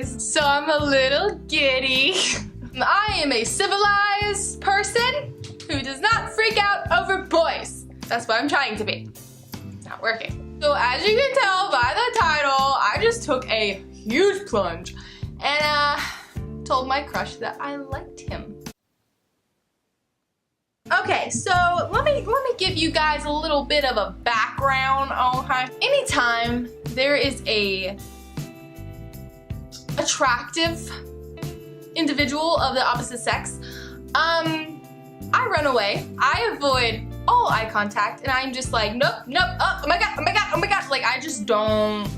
guys. So I'm a little giddy. I am a civilized person who does not freak out over boys. That's what I'm trying to be. It's not working. So as you can tell by the title, I just took a huge plunge and told my crush that I liked him. Okay, so let me give you guys a little bit of a background, okay? Anytime there is a attractive individual of the opposite sex, I run away. I avoid all eye contact, and I'm just like, nope, oh my god, like I just don't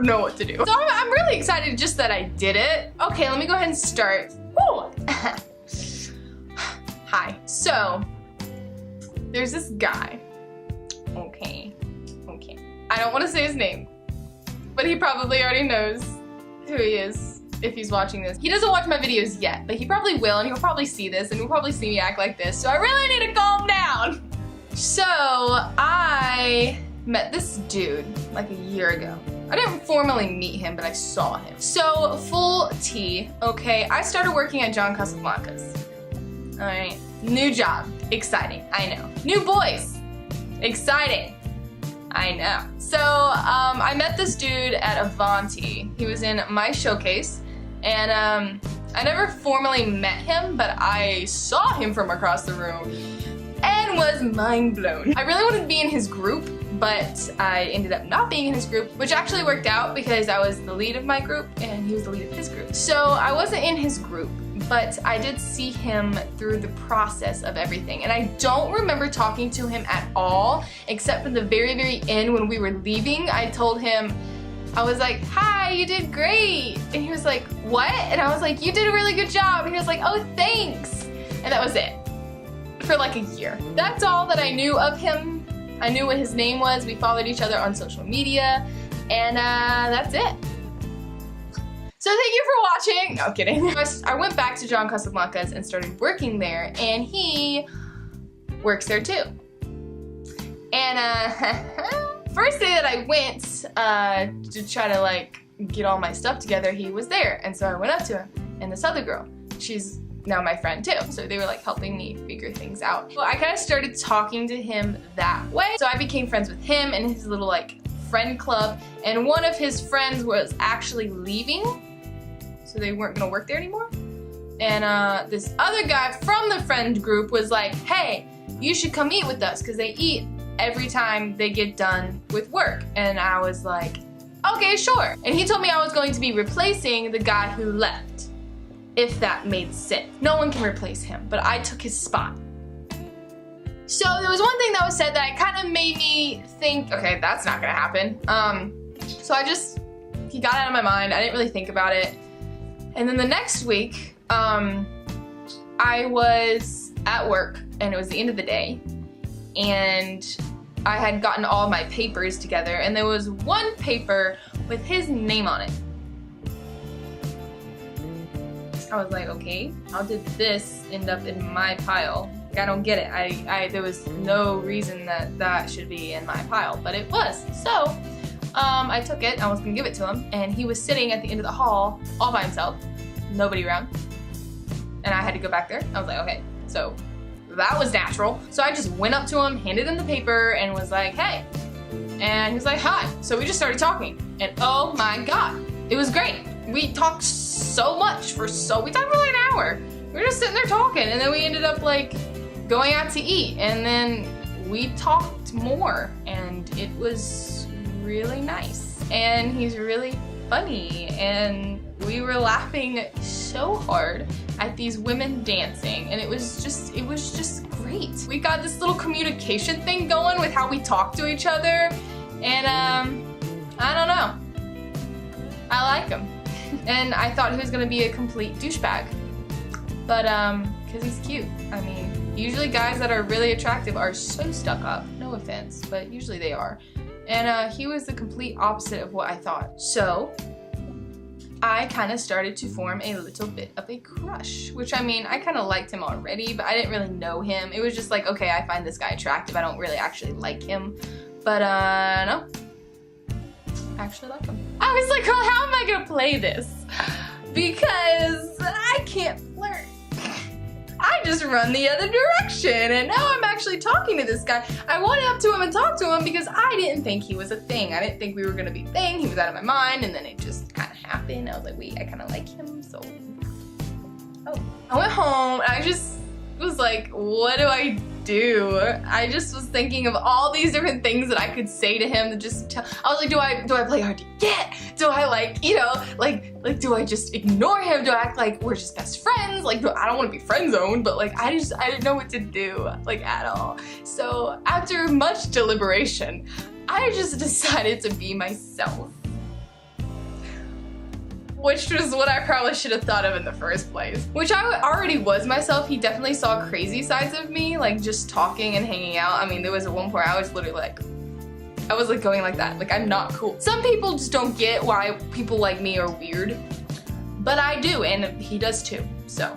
know what to do. So I'm really excited just that I did it. Okay, let me go ahead and start. Woo! Hi. So there's this guy. Okay. I don't want to say his name, but he probably already knows who he is if he's watching this. He doesn't watch my videos yet, but he probably will, and he'll probably see this, and he'll probably see me act like this, so I really need to calm down. So I met this dude like a year ago. I didn't formally meet him, but I saw him. So, full tea, okay, I started working at John Casablanca's. Alright, new job, exciting, I know. New boys, exciting, I know. So, I met this dude at Avanti. He was in my showcase, and I never formally met him, but I saw him from across the room and was mind blown. I really wanted to be in his group, but I ended up not being in his group, which actually worked out because I was the lead of my group and he was the lead of his group. So I wasn't in his group, but I did see him through the process of everything. And I don't remember talking to him at all, except for the very end when we were leaving. I told him, I was like, hi, you did great. And he was like, what? And I was like, you did a really good job. And he was like, oh, thanks. And that was it for like a year. That's all that I knew of him. I knew what his name was. We followed each other on social media, and that's it. So thank you for watching. No, kidding. I went back to John Casablanca's and started working there, and he works there too. And first day that I went to try to like get all my stuff together, he was there, and so I went up to him, and this other girl, she's now my friend too. So they were like helping me figure things out. So I kind of started talking to him that way. So I became friends with him and his little like friend club. And one of his friends was actually leaving. So they weren't gonna work there anymore. And this other guy from the friend group was like, hey, you should come eat with us because they eat every time they get done with work. And I was like, okay, sure. And he told me I was going to be replacing the guy who left, if that made sense. No one can replace him, but I took his spot. So there was one thing that was said that kind of made me think, okay, that's not gonna happen. So he got out of my mind. I didn't really think about it. And then the next week, I was at work and it was the end of the day, and I had gotten all my papers together, and there was one paper with his name on it. I was like, okay, how did this end up in my pile? Like, I don't get it. There was no reason that should be in my pile, but it was. So, I took it, I was gonna give it to him, and he was sitting at the end of the hall all by himself, nobody around, and I had to go back there. I was like, okay, so that was natural. So I just went up to him, handed him the paper, and was like, hey. And he was like, hi. So we just started talking, and oh my God, it was great. We talked so much we talked for like an hour. We were just sitting there talking, and then we ended up like going out to eat, and then we talked more, and it was really nice. And he's really funny, and we were laughing so hard at these women dancing, and it was just great. We got this little communication thing going with how we talk to each other, and I don't know. I like him. And I thought he was gonna be a complete douchebag, but cause he's cute. I mean, usually guys that are really attractive are so stuck up, no offense, but usually they are. And he was the complete opposite of what I thought. So I kind of started to form a little bit of a crush, which, I mean, I kind of liked him already, but I didn't really know him. It was just like, okay, I find this guy attractive. I don't really actually like him, but no. actually like him. I was like, well, how am I gonna play this? Because I can't flirt. I just run the other direction, and now I'm actually talking to this guy. I went up to him and talked to him because I didn't think he was a thing. I didn't think we were gonna be a thing. He was out of my mind, and then it just kind of happened. I was like, wait, I kind of like him, so. Oh. I went home, and I just was like, what do I do? I just was thinking of all these different things that I could say to him to just tell. I was like, do I play hard to get? Do I like, you know, like do I just ignore him? Do I act like we're just best friends? Like, I don't want to be friend zoned, but like I didn't know what to do, like, at all. So after much deliberation, I just decided to be myself. Which was what I probably should have thought of in the first place. Which I already was myself. He definitely saw crazy sides of me, like just talking and hanging out. I mean, there was at one point I was literally like, I was like going like that, like I'm not cool. Some people just don't get why people like me are weird, but I do, and he does too, so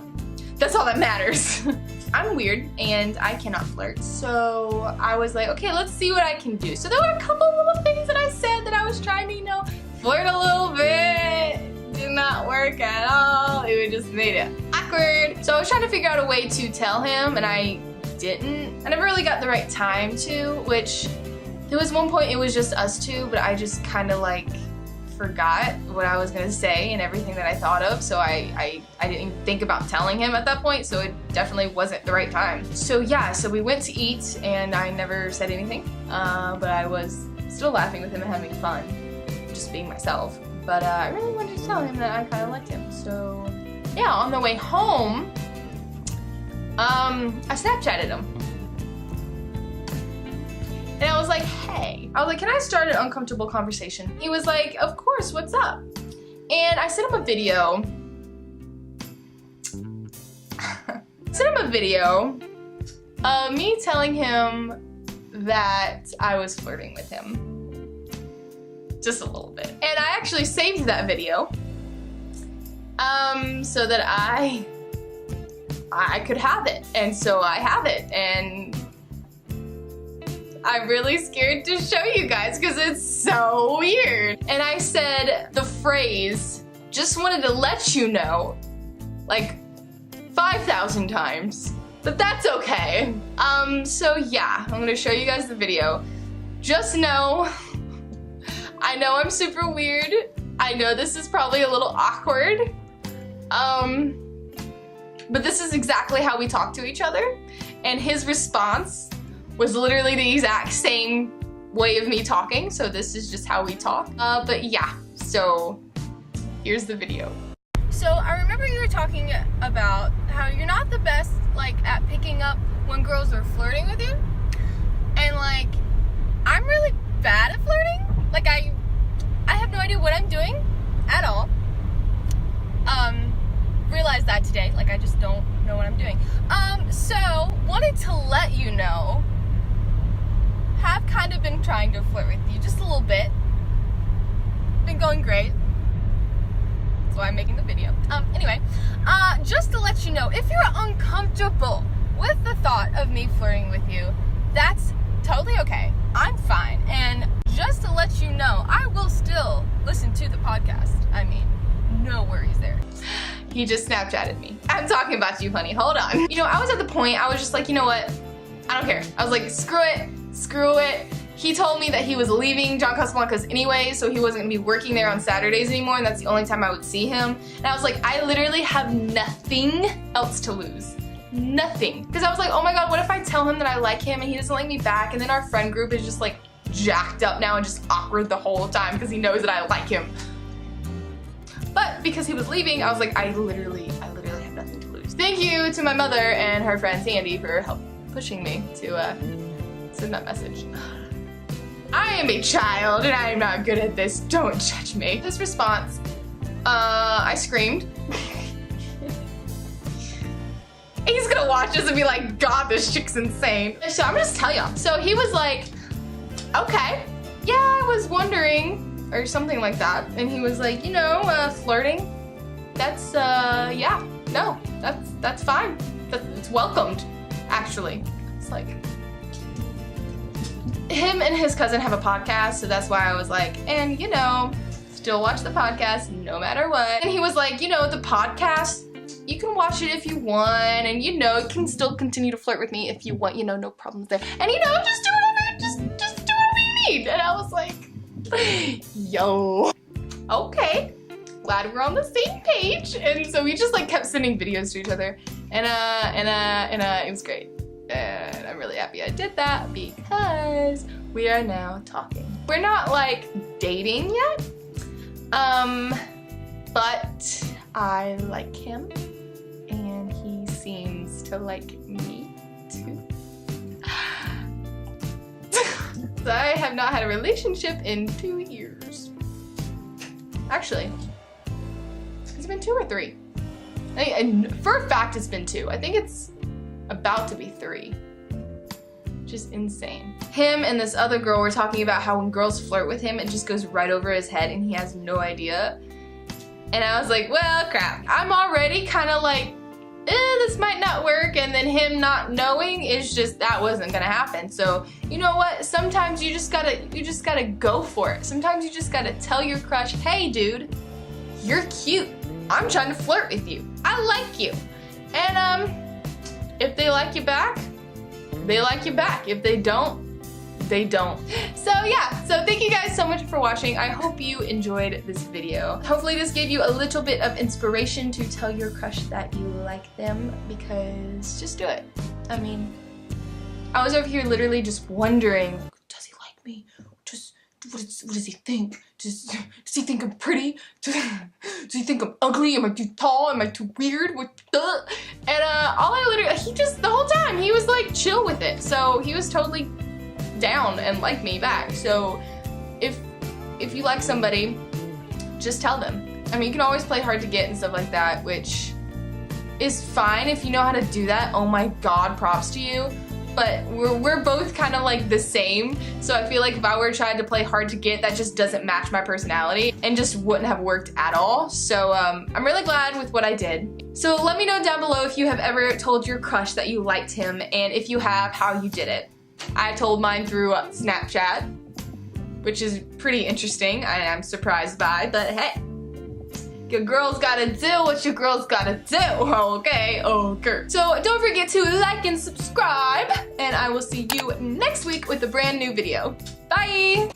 that's all that matters. I'm weird and I cannot flirt, so I was like, okay, let's see what I can do. So there were a couple little things that I said that I was trying to, you know, flirt a little bit. Did not work at all. It just made it awkward. So I was trying to figure out a way to tell him, and I didn't. I never really got the right time to, which there was one point it was just us two, but I just kind of like forgot what I was gonna say and everything that I thought of, so I didn't even think about telling him at that point, so it definitely wasn't the right time. So yeah, so we went to eat and I never said anything, but I was still laughing with him and having fun, just being myself. But I really wanted to tell him that I kind of liked him. So yeah, on the way home, I Snapchatted him. And I was like, hey. I was like, can I start an uncomfortable conversation? He was like, of course, what's up? And I sent him a video. Of me telling him that I was flirting with him. Just a little bit. And I actually saved that video so that I could have it. And so I have it, and I'm really scared to show you guys because it's so weird. And I said the phrase, just wanted to let you know, like 5,000 times, but that's okay. So yeah, I'm gonna show you guys the video. Just know, I know I'm super weird. I know this is probably a little awkward. But this is exactly how we talk to each other. And his response was literally the exact same way of me talking. So this is just how we talk. But yeah, so here's the video. So I remember you were talking about how you're not the best like at picking up when girls are flirting with you. And like, I'm really bad at flirting. Like I have no idea what I'm doing at all. Realized that today. Like I just don't know what I'm doing. So wanted to let you know, have kind of been trying to flirt with you just a little bit. Been going great. That's why I'm making the video. Anyway, just to let you know, if you're uncomfortable with the thought of me flirting with you, that's totally okay. I'm fine. And just to let you know, I will still listen to the podcast. I mean, no worries there. He just Snapchatted me. I'm talking about you, honey. Hold on. You know, I was at the point, I was just like, you know what? I don't care. I was like, screw it. He told me that he was leaving John Casablancas anyway, so he wasn't gonna be working there on Saturdays anymore, and that's the only time I would see him. And I was like, I literally have nothing else to lose. Nothing. Because I was like, oh my god, what if I tell him that I like him and he doesn't like me back, and then our friend group is just like jacked up now and just awkward the whole time because he knows that I like him. But because he was leaving, I was like, I literally have nothing to lose. Thank you to my mother and her friend Sandy for help pushing me to send that message. I am a child and I am not good at this. Don't judge me. His response, I screamed. He's gonna watch this and be like, God, this chick's insane. So I'm gonna just tell y'all. So he was like, okay, yeah, I was wondering, or something like that. And he was like, you know, flirting, that's, yeah, no, that's fine. It's welcomed, actually. It's like, him and his cousin have a podcast, so that's why I was like, and you know, still watch the podcast no matter what. And he was like, you know, the podcast, you can watch it if you want, and you know, you can still continue to flirt with me if you want, you know, no problems there. And you know, just do whatever, just do whatever you need. And I was like, yo, okay, glad we're on the same page. And so we just like kept sending videos to each other, and it was great. And I'm really happy I did that because we are now talking. We're not like dating yet, but I like him and he seems to like me too. So I have not had a relationship in 2 years. Actually, it's been 2 or 3. And for a fact it's been 2. I think it's about to be 3. Just insane. Him and this other girl were talking about how when girls flirt with him, it just goes right over his head and he has no idea. And I was like, well, crap. I'm already kind of like, this might not work, and then him not knowing is just, that wasn't gonna happen. So, you know what? Sometimes you just gotta go for it. Sometimes you just gotta tell your crush, hey dude, you're cute. I'm trying to flirt with you. I like you. And if they like you back, they like you back. If they don't, they don't. So yeah, so thank you guys so much for watching. I hope you enjoyed this video. Hopefully this gave you a little bit of inspiration to tell your crush that you like them, because just do it. I mean, I was over here literally just wondering, does he like me? What does he think? Does he think I'm pretty? Does he think I'm ugly? Am I too tall? Am I too weird? And all I literally, he just, the whole time, he was like chill with it. So he was totally down and liked me back. So if you like somebody, just tell them. I mean, you can always play hard to get and stuff like that, which is fine if you know how to do that. Oh my god, props to you. But we're both kind of like the same, so I feel like if I were trying to play hard to get, that just doesn't match my personality and just wouldn't have worked at all. So I'm really glad with what I did. So let me know down below if you have ever told your crush that you liked him, and if you have, how you did it. I told mine through Snapchat, which is pretty interesting. I'm surprised by, but hey, your girl's gotta do what your girl's gotta do, okay? Okay. So don't forget to like and subscribe, and I will see you next week with a brand new video. Bye!